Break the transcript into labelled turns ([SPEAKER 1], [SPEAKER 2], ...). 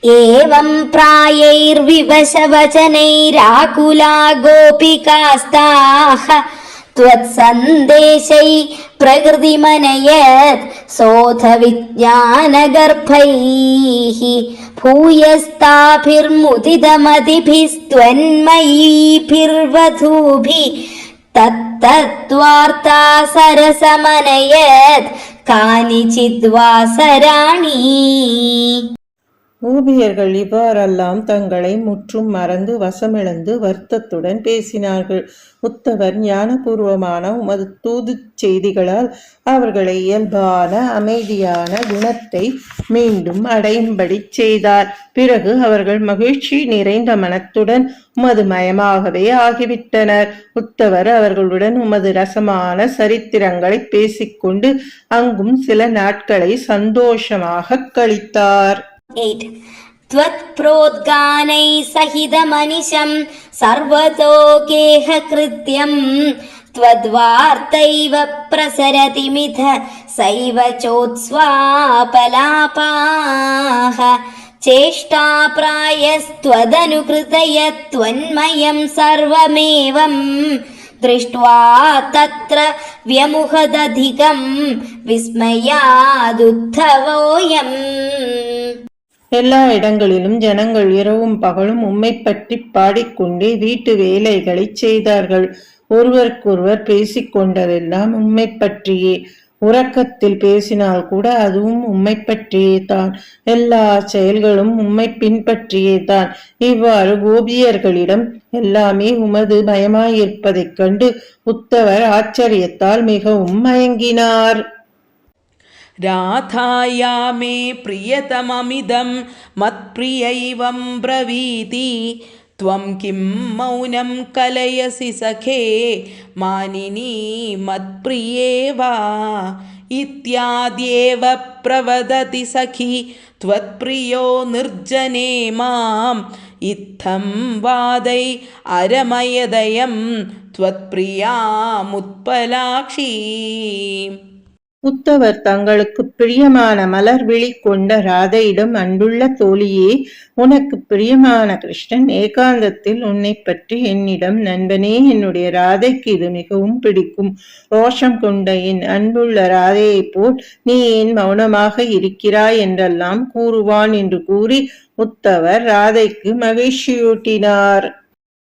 [SPEAKER 1] एवं प्रायैर्विवशवचनैराकुला गोपिकास्ताः त्वत्सन्देशै प्रकृतिमनयत् सोऽथ विज्ञानगर्भैः भूयस्ताभिर्मुदितमतिभिस्त्वन्मयीभिर्वधूभिः तत्तत्त्वार्ता सरसमनयत् कानिचिद्वासराणि.
[SPEAKER 2] ஊபியர்கள் இவ்வாறெல்லாம் தங்களை முற்றும் மறந்து வசமிழந்து வருத்தத்துடன் பேசினார்கள். உத்தவர் ஞானபூர்வமான உமது தூது செய்திகளால் அவர்களை இயல்பான அமைதியான குணத்தை மீண்டும் அடையும்படி செய்தார். பிறகு அவர்கள் மகிழ்ச்சி நிறைந்த மனத்துடன் உமது மயமாகவே ஆகிவிட்டனர். உத்தவர் அவர்களுடன் உமது ரசமான சரித்திரங்களை பேசிக்கொண்டு அங்கும் சில நாட்களை சந்தோஷமாக கழித்தார்.
[SPEAKER 1] 8. त्वत्प्रोद्गानै सहितमनिशं सर्वतो गेह कृत्यं त्वद्वार्तैव प्रसरति मिथ सैव चोत्स्वापलापाः चेष्टाप्रायस्त्वदनुकृतय त्वन्मयं सर्वमेवं दृष्ट्वा तत्र व्यमुहदधिकं विस्मयादुत्थवोऽयम्.
[SPEAKER 2] எல்லா இடங்களிலும் ஜனங்கள் இரவும் பகலும் உம்மை பற்றி பாடிக்கொண்டே வீட்டு வேலைகளை செய்தார்கள். ஒருவருக்கொருவர் பேசிக்கொண்டதெல்லாம் உம்மை பற்றியே. உறக்கத்தில் பேசினால் கூட அதுவும் உம்மை பற்றியே தான். எல்லா செயல்களும் உம்மை பின்பற்றியே தான். இவ்வாறு கோபியர்களிடம் எல்லாமே உமது மயமாயிருப்பதைக் கண்டு உத்தவர் ஆச்சரியத்தால் மிகவும் மயங்கினார்.
[SPEAKER 3] राधाया मे प्रियतममिदं मत्प्रियैवं ब्रवीति त्वं किं मौनं कलयसि सखे मानिनी मत्प्रिये वा इत्याद्येव प्रवदति सखी त्वत्प्रियो निर्जने माम् इत्थं वादै अरमयदयं त्वत्प्रियामुत्पलाक्षी.
[SPEAKER 2] உத்தவர் தங்களுக்கு பிரியமான மலர் விழி கொண்ட ராதையிடம், அன்புள்ள தோழியே, உனக்கு பிரியமான கிருஷ்ணன் ஏகாந்தத்தில் உன்னை பற்றி என்னிடம், நண்பனே, என்னுடைய ராதைக்கு இது மிகவும் பிடிக்கும். ரோஷம் கொண்ட என் அன்புள்ள ராதையை போல் நீ ஏன் மௌனமாக இருக்கிறாய் என்றெல்லாம் கூறுவான் என்று கூறி உத்தவர் ராதைக்கு மகிழ்ச்சியூட்டினார்.